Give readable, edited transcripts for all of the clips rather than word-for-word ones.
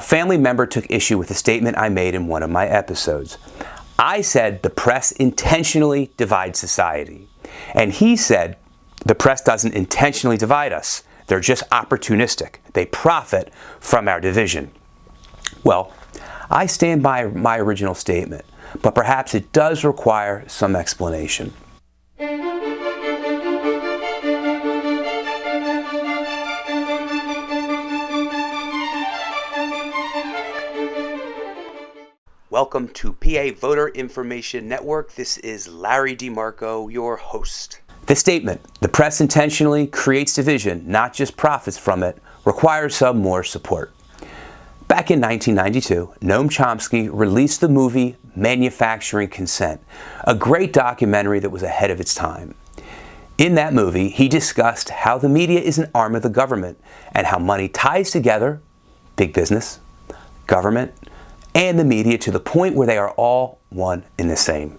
family member took issue with a statement I made in one of my episodes. I said the press intentionally divides society. And he said the press doesn't intentionally divide us. They're just opportunistic. They profit from our division. Well, I stand by my original statement, but perhaps it does require some explanation. Welcome to PA Voter Information Network. This is Larry DeMarco, your host. The statement, the press intentionally creates division, not just profits from it, requires some more support. Back in 1992, Noam Chomsky released the movie Manufacturing Consent, a great documentary that was ahead of its time. In that movie, he discussed how the media is an arm of the government and how money ties together big business, government, and the media to the point where they are all one and the same.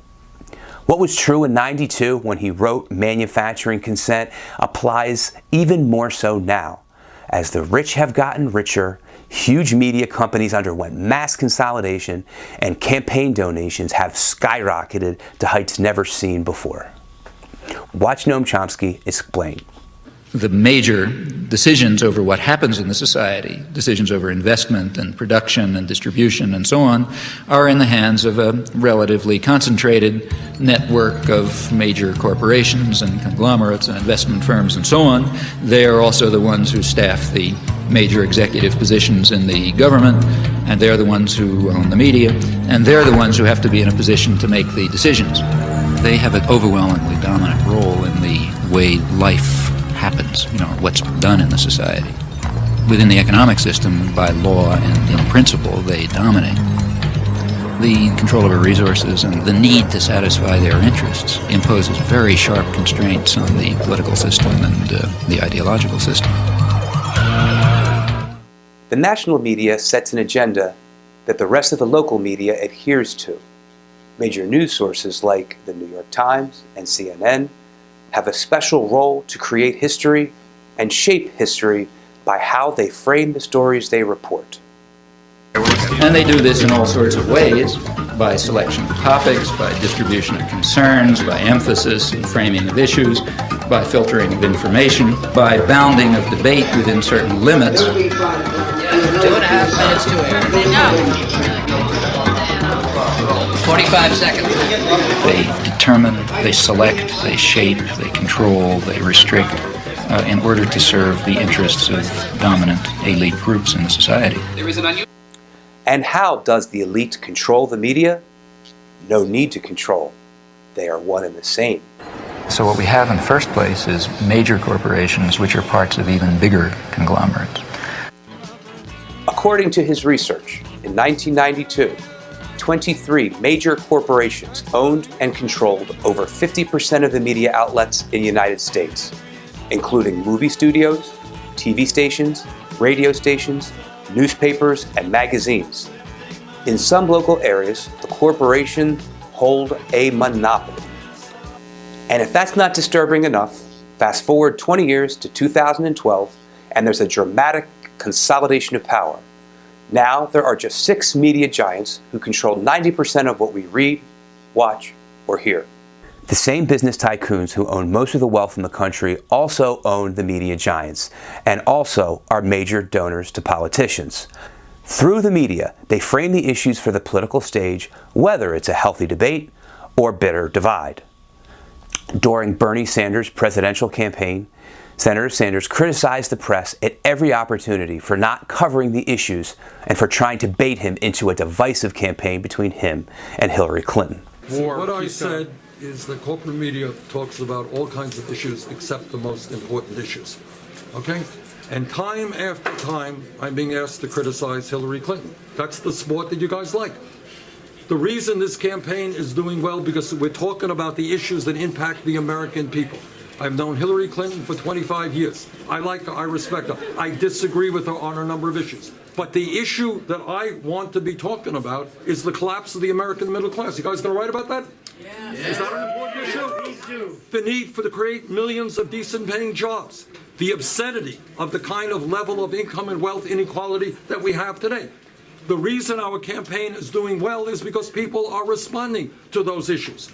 What was true in '92 when he wrote Manufacturing Consent applies even more so now. As the rich have gotten richer, huge media companies underwent mass consolidation, and campaign donations have skyrocketed to heights never seen before. Watch Noam Chomsky explain. The major decisions over what happens in the society, decisions over investment and production and distribution and so on, are in the hands of a relatively concentrated network of major corporations and conglomerates and investment firms and so on. They are also the ones who staff the major executive positions in the government, and they're the ones who own the media, and they're the ones who have to be in a position to make the decisions. They have an overwhelmingly dominant role in the way life happens, what's done in the society. Within the economic system, by law and in principle, they dominate. The control over resources and the need to satisfy their interests imposes very sharp constraints on the political system and the ideological system. The national media sets an agenda that the rest of the local media adheres to. Major news sources like the New York Times and CNN have a special role to create history and shape history by how they frame the stories they report. And they do this in all sorts of ways, by selection of topics, by distribution of concerns, by emphasis and framing of issues, by filtering of information, by bounding of debate within certain limits. 2.5 minutes to air. 45 seconds. They determine, they select, they shape, they control, they restrict in order to serve the interests of dominant elite groups in the society. And how does the elite control the media? No need to control. They are one and the same. So what we have in the first place is major corporations which are parts of even bigger conglomerates. According to his research, in 1992, 23 major corporations owned and controlled over 50% of the media outlets in the United States, including movie studios, TV stations, radio stations, newspapers, and magazines. In some local areas, the corporations hold a monopoly. And if that's not disturbing enough, fast forward 20 years to 2012, and there's a dramatic consolidation of power. Now there are just 6 media giants who control 90% of what we read, watch, or hear. The same business tycoons who own most of the wealth in the country also own the media giants, and also are major donors to politicians. Through the media, they frame the issues for the political stage, whether it's a healthy debate or bitter divide. During Bernie Sanders' presidential campaign, Senator Sanders criticized the press at every opportunity for not covering the issues and for trying to bait him into a divisive campaign between him and Hillary Clinton. What I said is that corporate media talks about all kinds of issues except the most important issues. Okay? And time after time, I'm being asked to criticize Hillary Clinton. That's the sport that you guys like. The reason this campaign is doing well because we're talking about the issues that impact the American people. I've known Hillary Clinton for 25 years. I like her, I respect her. I disagree with her on a number of issues. But the issue that I want to be talking about is the collapse of the American middle class. You guys going to write about that? Yeah. Is that an important issue? The need to create millions of decent paying jobs. The obscenity of the kind of level of income and wealth inequality that we have today. The reason our campaign is doing well is because people are responding to those issues.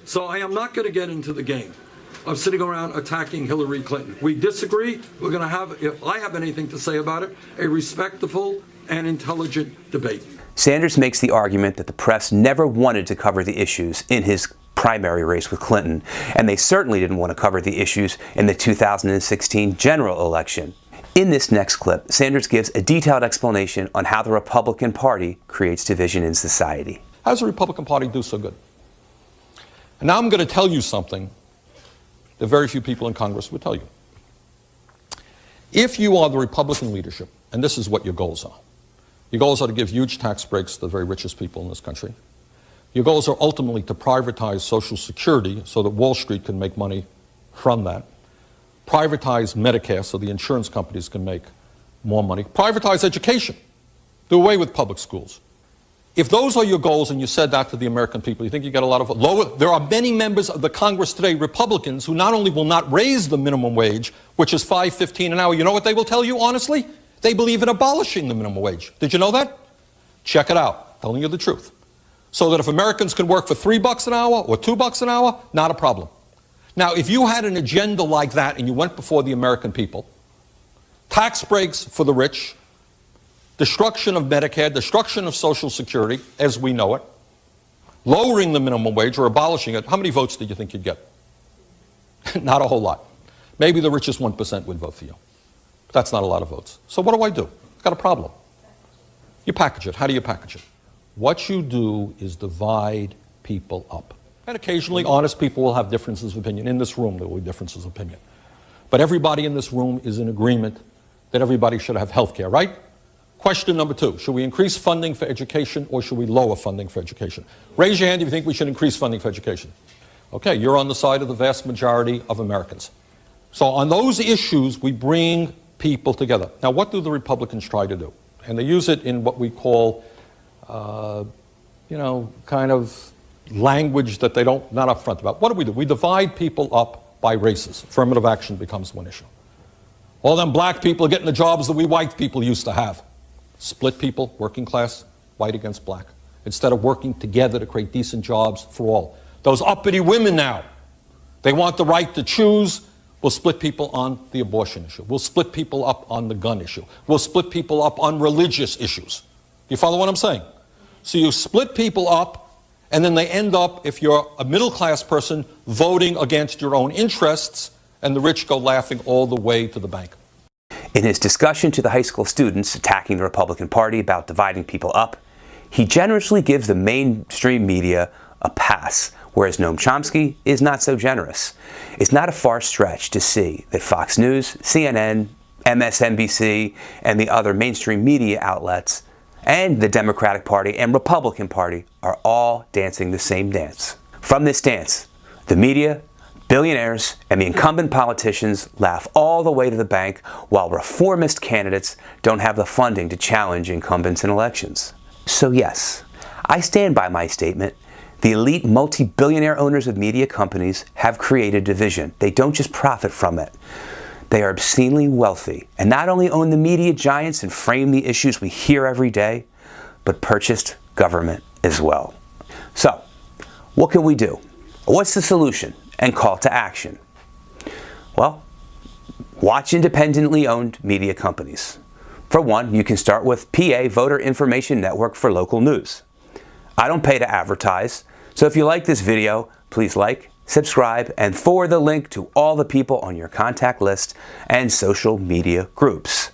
So I am not going to get into the game of sitting around attacking Hillary Clinton. We disagree. We're going to have, if I have anything to say about it, a respectful and intelligent debate. Sanders makes the argument that the press never wanted to cover the issues in his primary race with Clinton, and they certainly didn't want to cover the issues in the 2016 general election. In this next clip, Sanders gives a detailed explanation on how the Republican Party creates division in society. How does the Republican Party do so good? And now I'm going to tell you something that very few people in Congress would tell you. If you are the Republican leadership, and this is what your goals are, your goals are to give huge tax breaks to the very richest people in this country. Your goals are ultimately to privatize Social Security so that Wall Street can make money from that. Privatize Medicare so the insurance companies can make more money. Privatize education. Do away with public schools. If those are your goals and you said that to the American people, you think you get a lot of lower? There are many members of the Congress today, Republicans, who not only will not raise the minimum wage, which is $5.15 an hour, you know what they will tell you, honestly? They believe in abolishing the minimum wage. Did you know that? Check it out. Telling you the truth. So that if Americans can work for $3 an hour or $2 an hour, not a problem. Now, if you had an agenda like that and you went before the American people, tax breaks for the rich, destruction of Medicare, destruction of Social Security as we know it, lowering the minimum wage or abolishing it, how many votes did you think you'd get? Not a whole lot. Maybe the richest 1% would vote for you. That's not a lot of votes. So what do? I've got a problem. You package it. How do you package it? What you do is divide people up. And occasionally, honest people will have differences of opinion. In this room, there will be differences of opinion. But everybody in this room is in agreement that everybody should have health care, right? Question number 2, should we increase funding for education or should we lower funding for education? Raise your hand if you think we should increase funding for education. Okay, you're on the side of the vast majority of Americans. So on those issues, we bring people together. Now, what do the Republicans try to do? And they use it in what we call, kind of language that they don't, not upfront about. What do? We divide people up by races. Affirmative action becomes one issue. All them black people are getting the jobs that we white people used to have. Split people, working class, white against black, instead of working together to create decent jobs for all. Those uppity women now, they want the right to choose. We'll split people on the abortion issue. We'll split people up on the gun issue. We'll split people up on religious issues. You follow what I'm saying? So you split people up, and then they end up, if you're a middle-class person, voting against your own interests, and the rich go laughing all the way to the bank. In his discussion to the high school students attacking the Republican Party about dividing people up, he generously gives the mainstream media a pass, whereas Noam Chomsky is not so generous. It's not a far stretch to see that Fox News, CNN, MSNBC, and the other mainstream media outlets, and the Democratic Party and Republican Party are all dancing the same dance. From this dance, the media, billionaires, and the incumbent politicians laugh all the way to the bank, while reformist candidates don't have the funding to challenge incumbents in elections. So yes, I stand by my statement. The elite multi-billionaire owners of media companies have created division. They don't just profit from it. They are obscenely wealthy and not only own the media giants and frame the issues we hear every day, but purchased government as well. So, what can we do? What's the solution and call to action? Well, watch independently owned media companies. For one, you can start with PA Voter Information Network for local news. I don't pay to advertise, so if you like this video, please like, subscribe, and forward the link to all the people on your contact list and social media groups.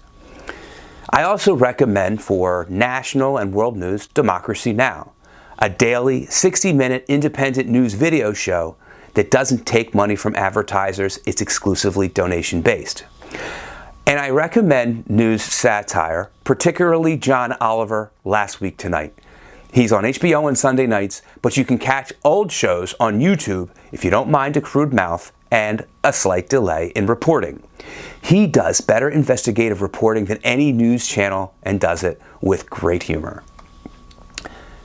I also recommend for national and world news, Democracy Now!, a daily 60-minute independent news video show that doesn't take money from advertisers. It's exclusively donation-based. And I recommend news satire, particularly John Oliver, Last Week Tonight. He's on HBO on Sunday nights, but you can catch old shows on YouTube if you don't mind a crude mouth and a slight delay in reporting. He does better investigative reporting than any news channel and does it with great humor.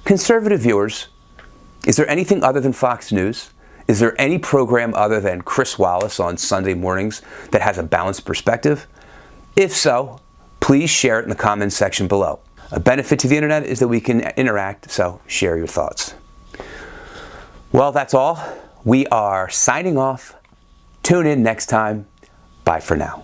Conservative viewers, is there anything other than Fox News? Is there any program other than Chris Wallace on Sunday mornings that has a balanced perspective? If so, please share it in the comments section below. A benefit to the internet is that we can interact, so share your thoughts. Well, that's all. We are signing off. Tune in next time. Bye for now.